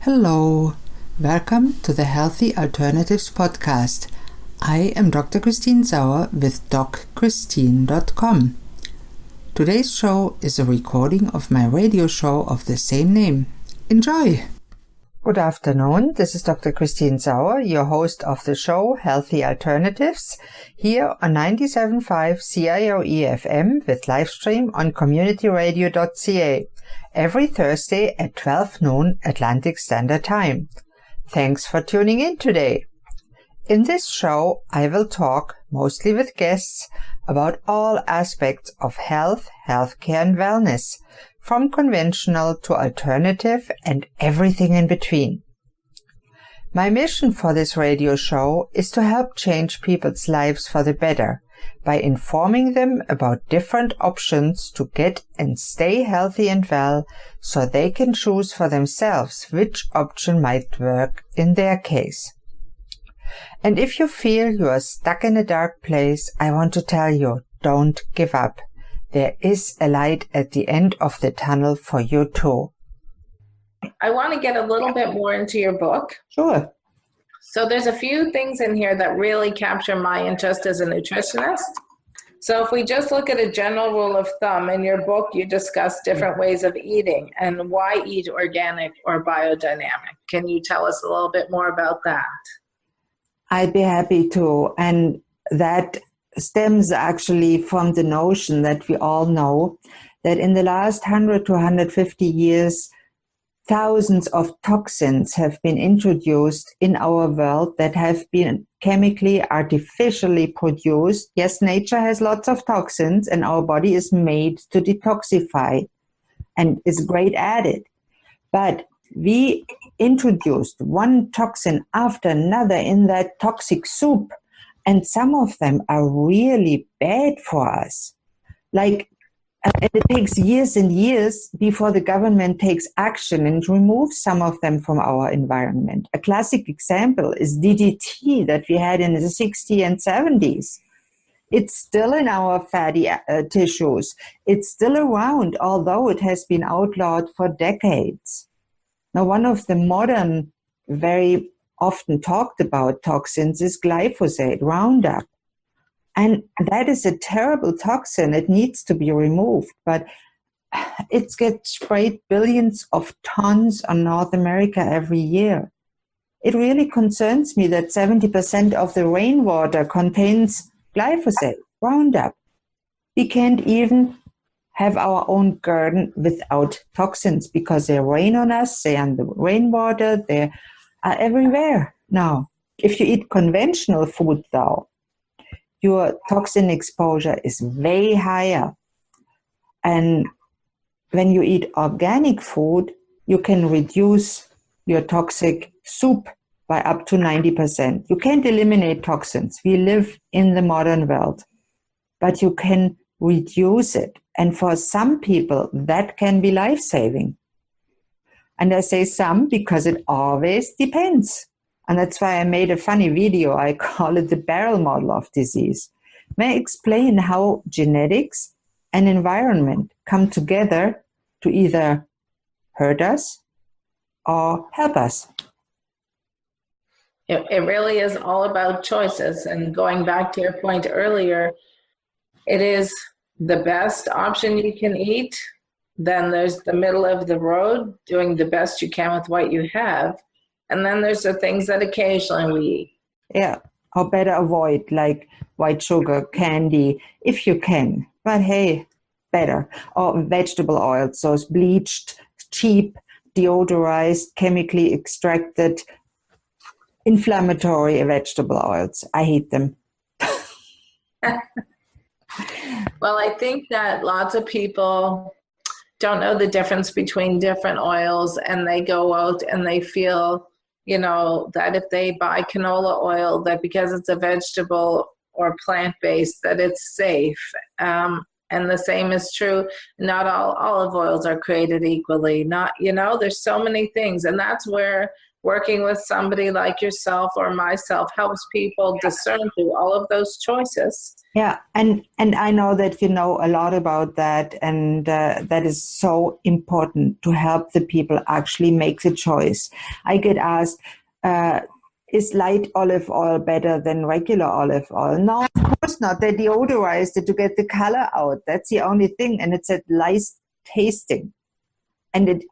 Hello, welcome to the Healthy Alternatives podcast. I am Dr. Christine Sauer with DocChristine.com. Today's show is a recording of my radio show of the same name. Enjoy! Good afternoon, this is Dr. Christine Sauer, your host of the show Healthy Alternatives, here on 97.5 CIOE FM with livestream on communityradio.ca. Every Thursday at 12 noon Atlantic Standard Time. Thanks for tuning in today. In this show, I will talk, mostly with guests, about all aspects of health, healthcare and wellness, from conventional to alternative and everything in between. My mission for this radio show is to help change people's lives for the better, by informing them about different options to get and stay healthy and well, so they can choose for themselves which option might work in their case. And if you feel you are stuck in a dark place, I want to tell you, don't give up. There is a light at the end of the tunnel for you too. I want to get a little bit more into your book. Sure. So there's a few things in here that really capture my interest as a nutritionist. So if we just look at a general rule of thumb, in your book you discuss different ways of eating and why eat organic or biodynamic. Can you tell us a little bit more about that? I'd be happy to. And that stems actually from the notion that we all know that in the last 100 to 150 years, thousands of toxins have been introduced in our world that have been chemically, artificially produced. Yes, nature has lots of toxins and our body is made to detoxify and is great at it. But we introduced one toxin after another in that toxic soup, and some of them are really bad for us. And it takes years and years before the government takes action and removes some of them from our environment. A classic example is DDT that we had in the 60s and 70s. It's still in our fatty tissues. It's still around, although it has been outlawed for decades. Now, one of the modern, very often talked about toxins is Glyphosate Roundup. And that is a terrible toxin. It needs to be removed, but it gets sprayed billions of tons on North America every year. It really concerns me that 70% of the rainwater contains Glyphosate Roundup. We can't even have our own garden without toxins because they rain on us, they're in the rainwater, they are everywhere now. If you eat conventional food, though, your toxin exposure is way higher. And when you eat organic food, you can reduce your toxic soup by up to 90%. You can't eliminate toxins. We live in the modern world, but you can reduce it. And for some people, that can be life-saving. And I say some because it always depends. And that's why I made a funny video. I call it the barrel model of disease. May I explain how genetics and environment come together to either hurt us or help us? It really is all about choices. And going back to your point earlier, it is the best option you can eat. Then there's the middle of the road, doing the best you can with what you have. And then there's the things that occasionally we eat. Yeah, or better avoid, like white sugar, candy, if you can. But hey, better. Or vegetable oils, those bleached, cheap, deodorized, chemically extracted, inflammatory vegetable oils. I hate them. Well, I think that lots of people don't know the difference between different oils, and they go out and they feel, that if they buy canola oil, that because it's a vegetable or plant-based, that it's safe. And And the same is true. Not all olive oils are created equally. Not, there's so many things. And that's where working with somebody like yourself or myself helps people discern through all of those choices. Yeah, and I know that you know a lot about that, and that is so important to help the people actually make the choice. I get asked, is light olive oil better than regular olive oil? No, of course not. They deodorized it to get the color out. That's the only thing, and it's a nice tasting. And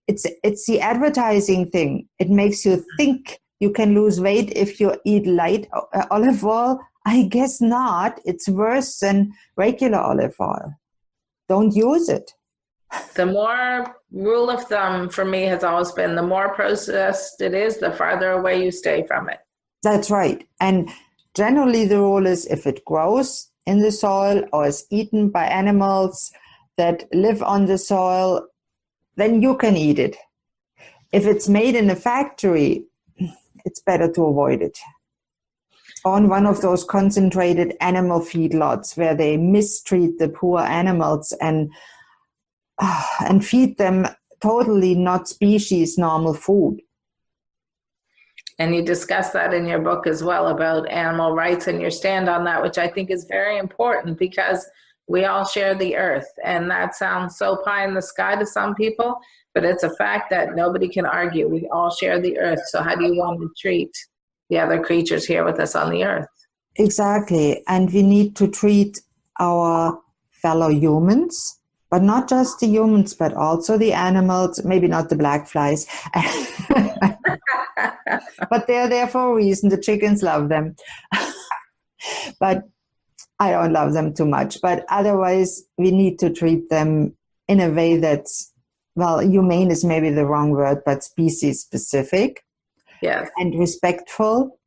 it's the advertising thing. It makes you think you can lose weight if you eat light olive oil. I guess not. It's worse than regular olive oil. Don't use it. The more rule of thumb for me has always been the more processed it is, the farther away you stay from it. That's right. And generally the rule is if it grows in the soil or is eaten by animals that live on the soil, then you can eat it. If it's made in a factory, it's better to avoid it. On one of those concentrated animal feedlots where they mistreat the poor animals and feed them totally not species normal food. And you discuss that in your book as well about animal rights and your stand on that, which I think is very important because we all share the earth. And that sounds so pie in the sky to some people, but it's a fact that nobody can argue. We all share the earth. So how do you want to treat the other creatures here with us on the earth? Exactly. And we need to treat our fellow humans, but not just the humans, but also the animals, maybe not the black flies. But they're there for a reason. The chickens love them. But I don't love them too much. But otherwise, we need to treat them in a way that's, well, humane is maybe the wrong word, but species specific. Yes. And respectful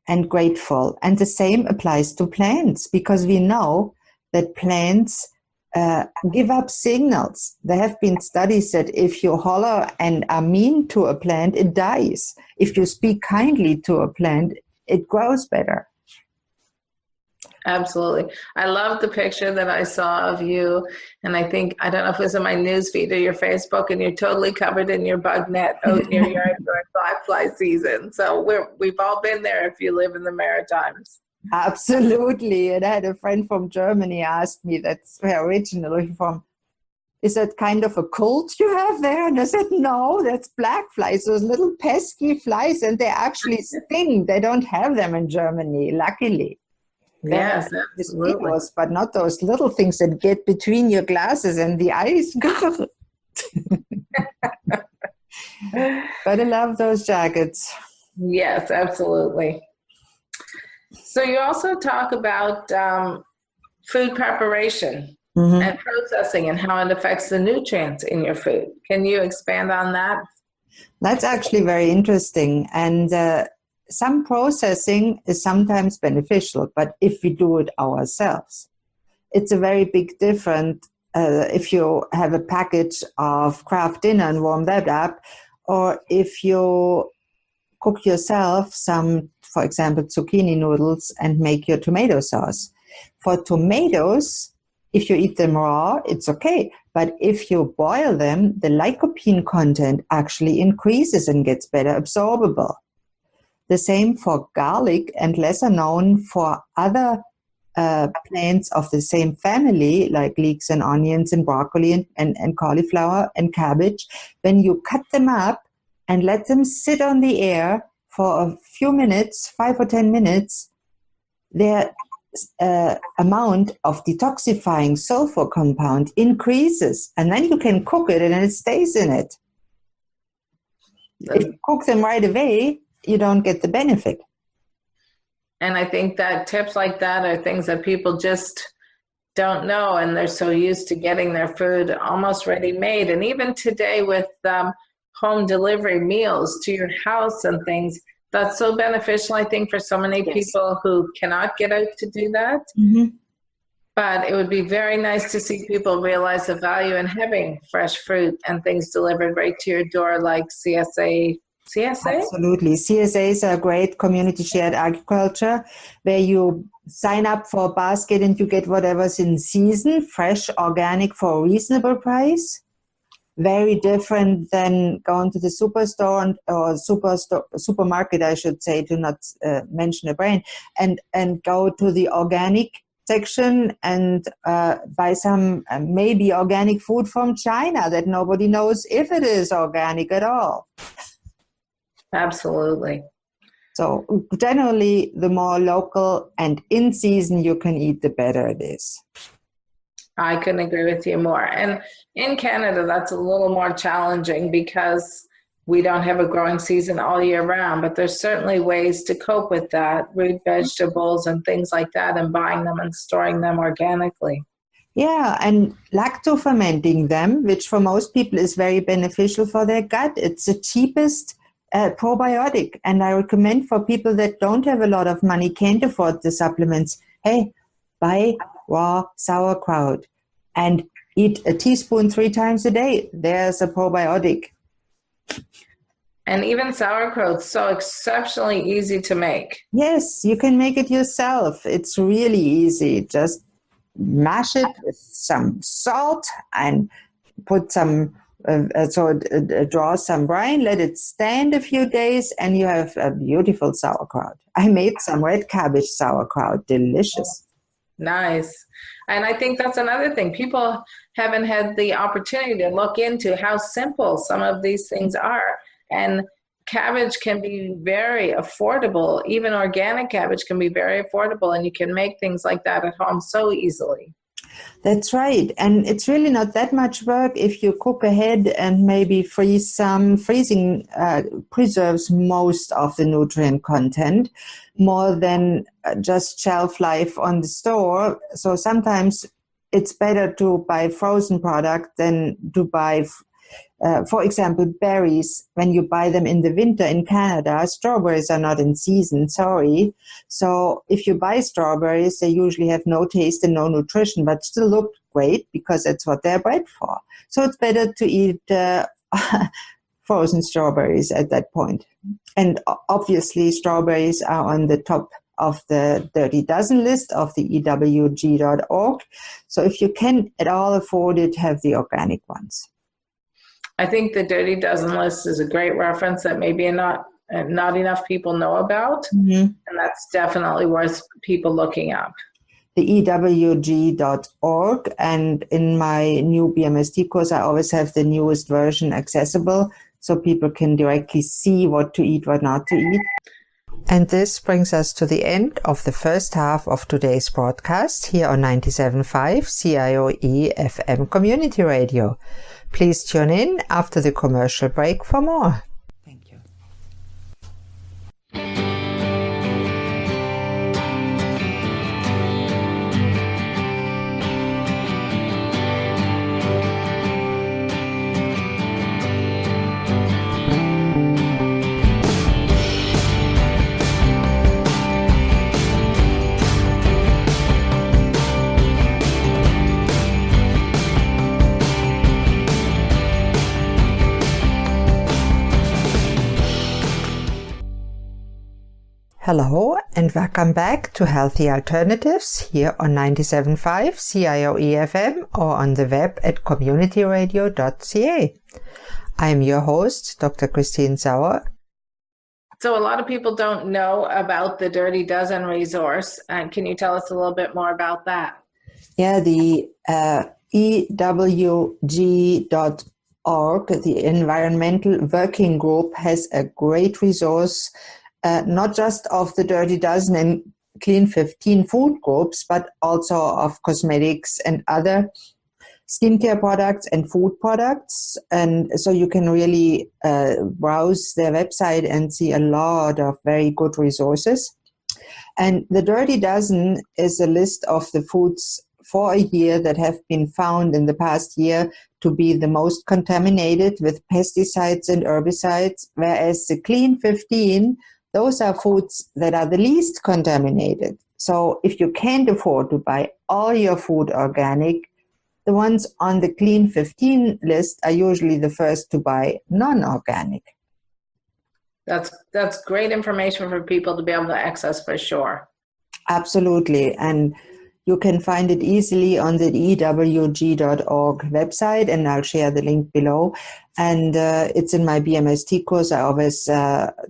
and grateful. And the same applies to plants because we know that plants give up signals. There have been studies that if you holler and are mean to a plant, it dies. If you speak kindly to a plant, it grows better. Absolutely. I love the picture that I saw of you. And I think, I don't know if it was in my newsfeed or your Facebook, and you're totally covered in your bug net out in your yard during black fly season. So we've all been there if you live in the Maritimes. Absolutely. And I had a friend from Germany asked me, that's originally from, is that kind of a cult you have there? And I said, no, that's black flies, those little pesky flies, and they actually sting. They don't have them in Germany, luckily. Yes, absolutely. But not those little things that get between your glasses and the eyes. But I love those jackets. Yes, absolutely. So you also talk about food preparation and processing and how it affects the nutrients in your food. Can you expand on that? That's actually very interesting. And some processing is sometimes beneficial, but if we do it ourselves, it's a very big difference if you have a package of Kraft dinner and warm that up, or if you cook yourself some, for example, zucchini noodles and make your tomato sauce. For tomatoes, if you eat them raw, it's okay. But if you boil them, the lycopene content actually increases and gets better absorbable. The same for garlic, and lesser known for other plants of the same family, like leeks and onions and broccoli and cauliflower and cabbage. When you cut them up and let them sit on the air for a few minutes, 5 or 10 minutes, their amount of detoxifying sulfur compound increases. And then you can cook it and it stays in it. If you cook them right away, you don't get the benefit. And I think that tips like that are things that people just don't know, and they're so used to getting their food almost ready-made. And even today with home delivery meals to your house and things, that's so beneficial, I think, for so many people who cannot get out to do that. But it would be very nice to see people realize the value in having fresh fruit and things delivered right to your door, like CSA. Absolutely. CSAs are great, community shared agriculture, where you sign up for a basket and you get whatever's in season, fresh, organic for a reasonable price. Very different than going to the superstore or supermarket, I should say, to not mention a brand, and go to the organic section and buy some maybe organic food from China that nobody knows if it is organic at all. Absolutely. So generally, the more local and in season you can eat, the better it is. I couldn't agree with you more. And in Canada, that's a little more challenging because we don't have a growing season all year round, but there's certainly ways to cope with that, root vegetables and things like that, and buying them and storing them organically. Yeah, and lacto-fermenting them, which for most people is very beneficial for their gut. It's the cheapest probiotic, and I recommend for people that don't have a lot of money, can't afford the supplements, hey, buy raw sauerkraut and eat a teaspoon 3 times a day. There's a probiotic. And even sauerkraut's so exceptionally easy to make. Yes, you can make it yourself. It's really easy. Just mash it with some salt and put some draw some brine, let it stand a few days, and you have a beautiful sauerkraut. I made some red cabbage sauerkraut, delicious. Nice. And I think that's another thing. People haven't had the opportunity to look into how simple some of these things are. And cabbage can be very affordable. Even organic cabbage can be very affordable, and you can make things like that at home so easily. That's right. And it's really not that much work if you cook ahead and maybe freeze some. Freezing preserves most of the nutrient content more than just shelf life on the store. So sometimes it's better to buy frozen product than to buy, for example, berries. When you buy them in the winter in Canada, strawberries are not in season, sorry. So if you buy strawberries, they usually have no taste and no nutrition, but still look great because that's what they're bred for. So it's better to eat frozen strawberries at that point. And obviously, strawberries are on the top of the Dirty Dozen list of the EWG.org. So if you can at all afford it, have the organic ones. I think the Dirty Dozen list is a great reference that maybe not enough people know about, and that's definitely worth people looking up. The EWG.org, and in my new BMST course, I always have the newest version accessible so people can directly see what to eat, what not to eat. And this brings us to the end of the first half of today's broadcast here on 97.5 CIOE FM Community Radio. Please tune in after the commercial break for more. Thank you. Hello and welcome back to Healthy Alternatives here on 97.5 CIOE FM or on the web at communityradio.ca. I'm your host, Dr. Christine Sauer. So a lot of people don't know about the Dirty Dozen resource. Can you tell us a little bit more about that? Yeah, the EWG.org, the Environmental Working Group, has a great resource, not just of the Dirty Dozen and Clean 15 food groups, but also of cosmetics and other skincare products and food products. And so you can really browse their website and see a lot of very good resources. And the Dirty Dozen is a list of the foods for a year that have been found in the past year to be the most contaminated with pesticides and herbicides, whereas the Clean 15, those are foods that are the least contaminated. So if you can't afford to buy all your food organic, the ones on the Clean 15 list are usually the first to buy non-organic. That's great information for people to be able to access for sure. Absolutely. And you can find it easily on the ewg.org website, and I'll share the link below. And it's in my BMST course. I always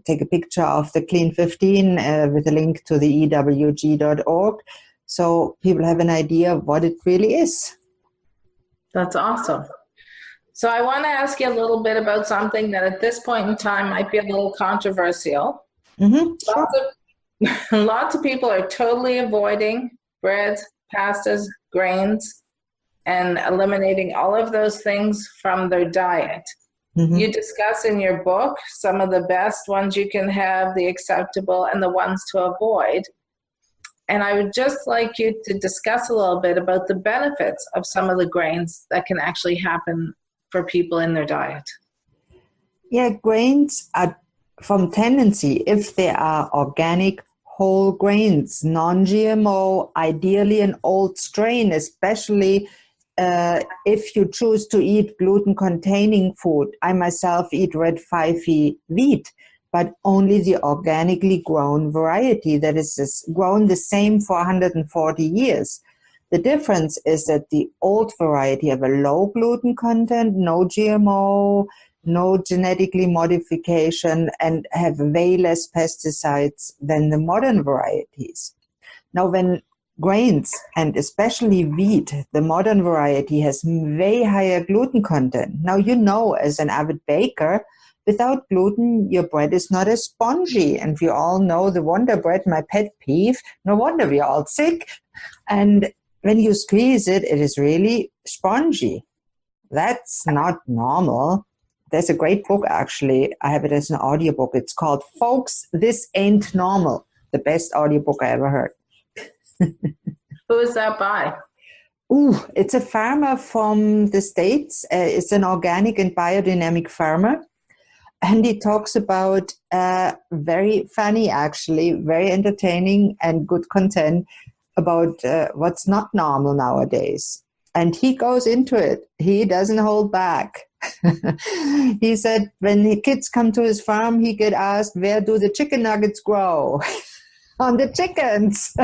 take a picture of the Clean 15 with a link to the ewg.org, so people have an idea of what it really is. That's awesome. So I want to ask you a little bit about something that at this point in time might be a little controversial. Sure. Lots of people are totally avoiding breads, pastas, grains, and eliminating all of those things from their diet. You discuss in your book some of the best ones you can have, the acceptable, and the ones to avoid. And I would just like you to discuss a little bit about the benefits of some of the grains that can actually happen for people in their diet. Yeah, grains are from tendency, if they are organic, whole grains, non-GMO, ideally an old strain, especially if you choose to eat gluten-containing food. I myself eat red 5E wheat, but only the organically grown variety that is grown the same for 140 years. The difference is that the old variety have a low gluten content, no GMO, no genetically modification, and have way less pesticides than the modern varieties. Now, when grains, and especially wheat, the modern variety has way higher gluten content. Now, you know, as an avid baker, without gluten, your bread is not as spongy. And we all know the Wonder Bread, my pet peeve. No wonder we're all sick. And when you squeeze it, it is really spongy. That's not normal. There's a great book, actually. I have it as an audiobook. It's called Folks, This Ain't Normal. The best audiobook I ever heard. Who is that by? It's a farmer from the States. It's an organic and biodynamic farmer. And he talks about very funny, actually, very entertaining and good content about what's not normal nowadays. And he goes into it. He doesn't hold back. He said when the kids come to his farm, he get asked, where do the chicken nuggets grow? On the chickens.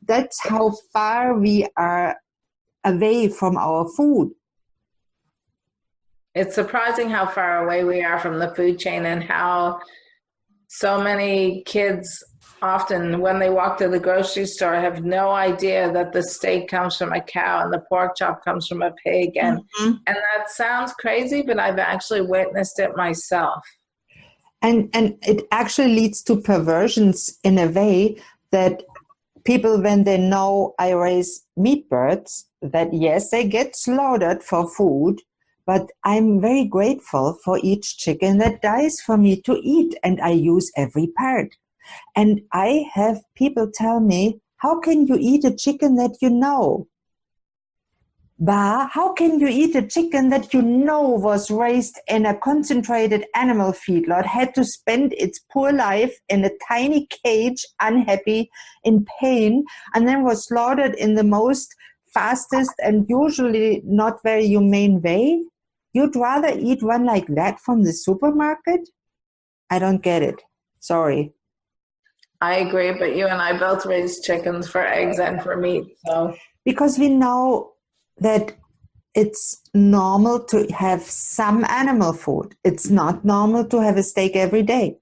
That's how far we are away from our food. It's surprising how far away we are from the food chain, and how so many kids often, when they walk to the grocery store, have no idea that the steak comes from a cow and the pork chop comes from a pig. And that sounds crazy, but I've actually witnessed it myself. And it actually leads to perversions in a way that people, when they know I raise meat birds, that yes, they get slaughtered for food, but I'm very grateful for each chicken that dies for me to eat, and I use every part. And I have people tell me, how can you eat a chicken that you know? Bah, how can you eat a chicken that you know was raised in a concentrated animal feedlot, had to spend its poor life in a tiny cage, unhappy, in pain, and then was slaughtered in the most fastest and usually not very humane way? You'd rather eat one like that from the supermarket? I don't get it. Sorry. I agree, but you and I both raise chickens for eggs and for meat. So because we know that it's normal to have some animal food. It's not normal to have a steak every day.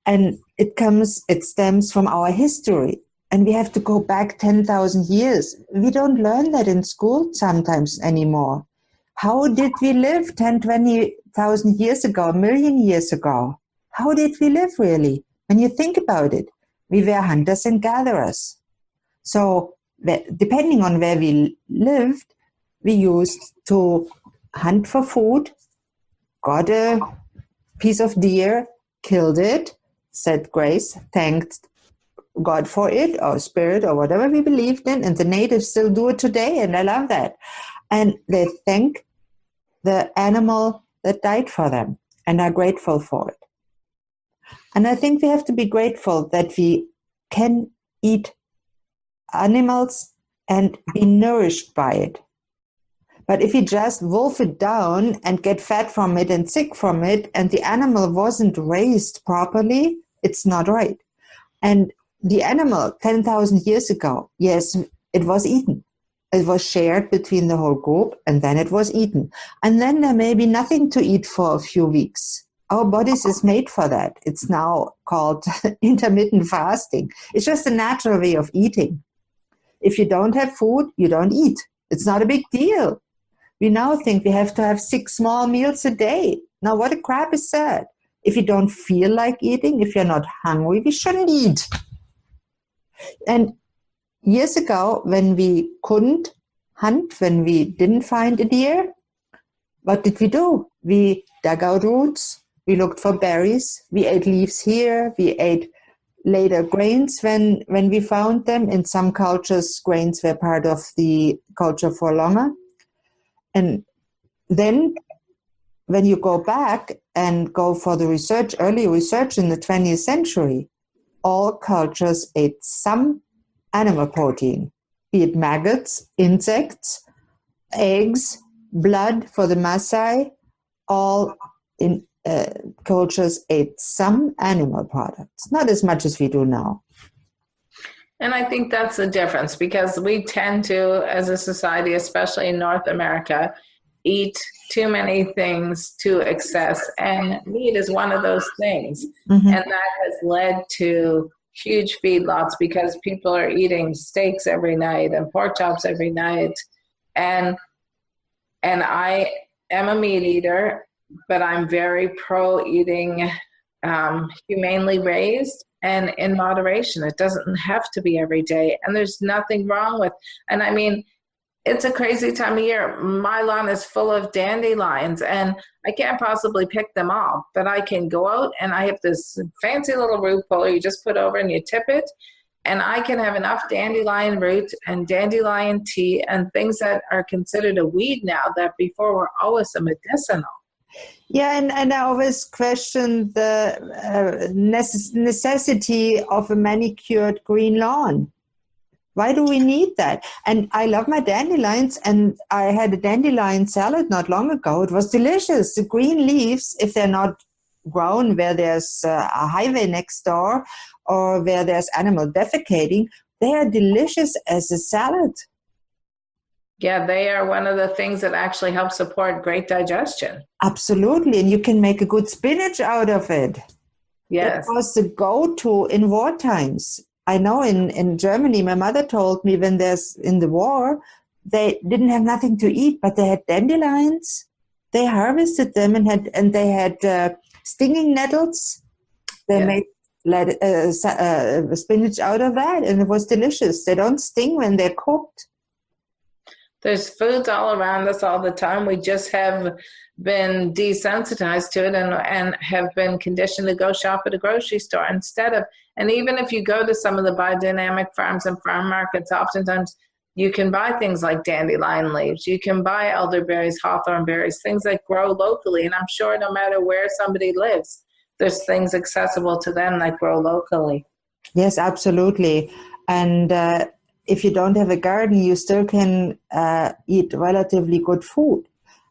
And it stems from our history. And we have to go back 10,000 years. We don't learn that in school sometimes anymore. How did we live 10, 20,000 years ago, a million years ago? How did we live really? When you think about it, we were hunters and gatherers. So depending on where we lived, we used to hunt for food, got a piece of deer, killed it, said grace, thanked God for it, or spirit, or whatever we believed in, and the natives still do it today, and I love that. And they thank the animal that died for them and are grateful for it. And I think we have to be grateful that we can eat animals and be nourished by it. But if you just wolf it down and get fat from it and sick from it, and the animal wasn't raised properly, it's not right. And the animal 10,000 years ago, yes, it was eaten. It was shared between the whole group, and then it was eaten. And then there may be nothing to eat for a few weeks. Our bodies is made for that. It's now called intermittent fasting. It's just a natural way of eating. If you don't have food, you don't eat. It's not a big deal. We now think we have to have 6 small meals a day. Now, what a crap is that? If you don't feel like eating, if you're not hungry, we shouldn't eat. And years ago, when we couldn't hunt, when we didn't find a deer, what did we do? We dug out roots, we looked for berries, we ate leaves here, we ate later grains when we found them. In some cultures, grains were part of the culture for longer. And then when you go back and go for the research, early research in the 20th century, all cultures ate some animal protein, be it maggots, insects, eggs, blood for the Maasai. All in cultures ate some animal products, not as much as we do now. And I think that's the difference, because we tend to, as a society, especially in North America, eat too many things to excess. And meat is one of those things. Mm-hmm. And that has led to huge feedlots, because people are eating steaks every night and pork chops every night. And I am a meat eater, but I'm very pro eating humanely raised and in moderation. It doesn't have to be every day. And there's nothing wrong with, and I mean, it's a crazy time of year. My lawn is full of dandelions, and I can't possibly pick them all, but I can go out and I have this fancy little root puller you just put over and you tip it, and I can have enough dandelion root and dandelion tea and things that are considered a weed now that before were always a medicinal. Yeah, and I always question the necessity of a manicured green lawn. Why do we need that? And I love my dandelions, and I had a dandelion salad not long ago. It was delicious. The green leaves, if they're not grown where there's a highway next door or where there's animal defecating, they are delicious as a salad. Yeah, they are one of the things that actually help support great digestion. Absolutely, and you can make a good spinach out of it. Yes. It was the go-to in war times. I know in Germany, my mother told me when there's in the war, they didn't have nothing to eat, but they had dandelions. They harvested them and they had stinging nettles. They made spinach out of that, and it was delicious. They don't sting when they're cooked. There's foods all around us all the time. We just have been desensitized to it and have been conditioned to go shop at a grocery store instead of, and even if you go to some of the biodynamic farms and farm markets, oftentimes you can buy things like dandelion leaves. You can buy elderberries, hawthorn berries, things that grow locally. And I'm sure no matter where somebody lives, there's things accessible to them that grow locally. Yes, absolutely. And if you don't have a garden, you still can eat relatively good food.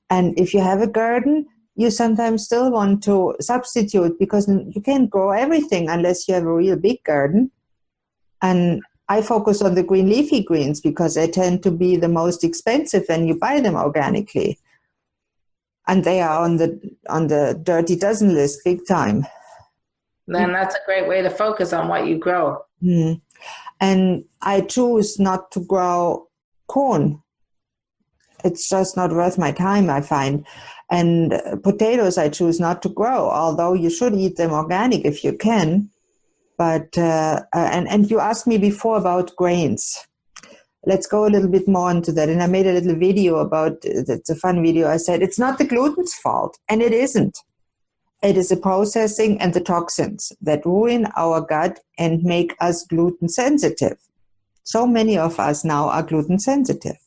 And if you have a garden, you sometimes still want to substitute, because you can't grow everything unless you have a real big garden. And I focus on the green leafy greens because they tend to be the most expensive when you buy them organically. And they are on the dirty dozen list big time. Then that's a great way to focus on what you grow. Mm. And I choose not to grow corn. It's just not worth my time, I find. And potatoes I choose not to grow, although you should eat them organic if you can. But and you asked me before about grains. Let's go a little bit more into that. And I made a little video about it. It's a fun video. I said it's not the gluten's fault, and it isn't. It is the processing and the toxins that ruin our gut and make us gluten sensitive. So many of us now are gluten sensitive.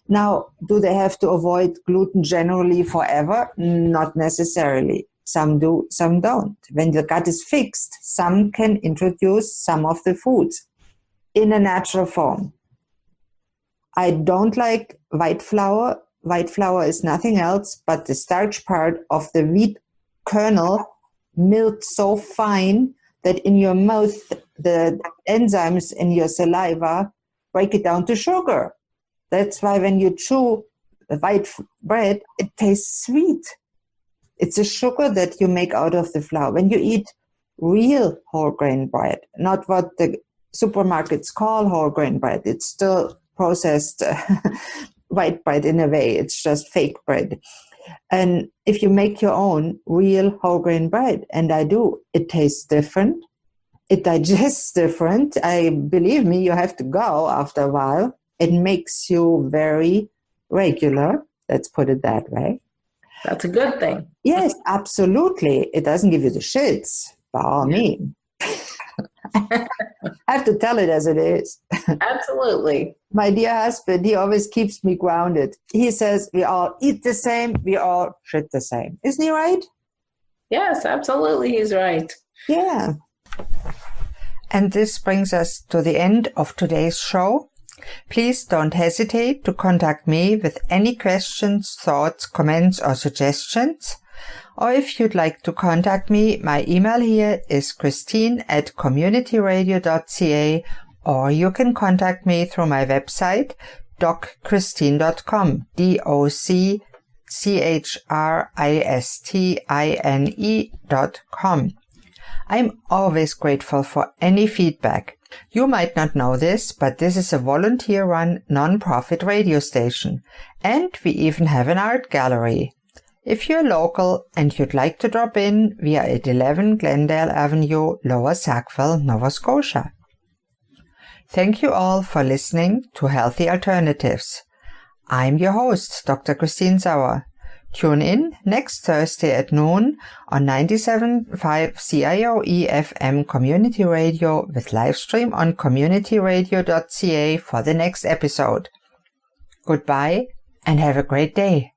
Now, do they have to avoid gluten generally forever? Not necessarily. Some do, some don't. When the gut is fixed, some can introduce some of the foods in a natural form. I don't like white flour. White flour is nothing else but the starch part of the wheat kernel milled so fine that in your mouth the enzymes in your saliva break it down to sugar. That's why when you chew white bread, it tastes sweet. It's a sugar that you make out of the flour. When you eat real whole grain bread, not what the supermarkets call whole grain bread, it's still processed white bread in a way. It's just fake bread. And if you make your own real whole grain bread, and I do, it tastes different. It digests different. Believe me, you have to go after a while. It makes you very regular. Let's put it that way. That's a good thing. Yes, absolutely. It doesn't give you the shits, by all means. I have to tell it as it is. Absolutely. My dear husband, he always keeps me grounded. He says, we all eat the same, we all shit the same. Isn't he right? Yes, absolutely. He's right. Yeah. And this brings us to the end of today's show. Please don't hesitate to contact me with any questions, thoughts, comments, or suggestions. Or if you'd like to contact me, my email here is christine@communityradio.ca, or you can contact me through my website, docchristin.com, dochristine.com. I'm always grateful for any feedback. You might not know this, but this is a volunteer-run non-profit radio station, and we even have an art gallery. If you're local and you'd like to drop in, we are at 11 Glendale Avenue, Lower Sackville, Nova Scotia. Thank you all for listening to Healthy Alternatives. I'm your host, Dr. Christine Sauer. Tune in next Thursday at noon on 97.5 CIOE FM Community Radio with live stream on communityradio.ca for the next episode. Goodbye and have a great day.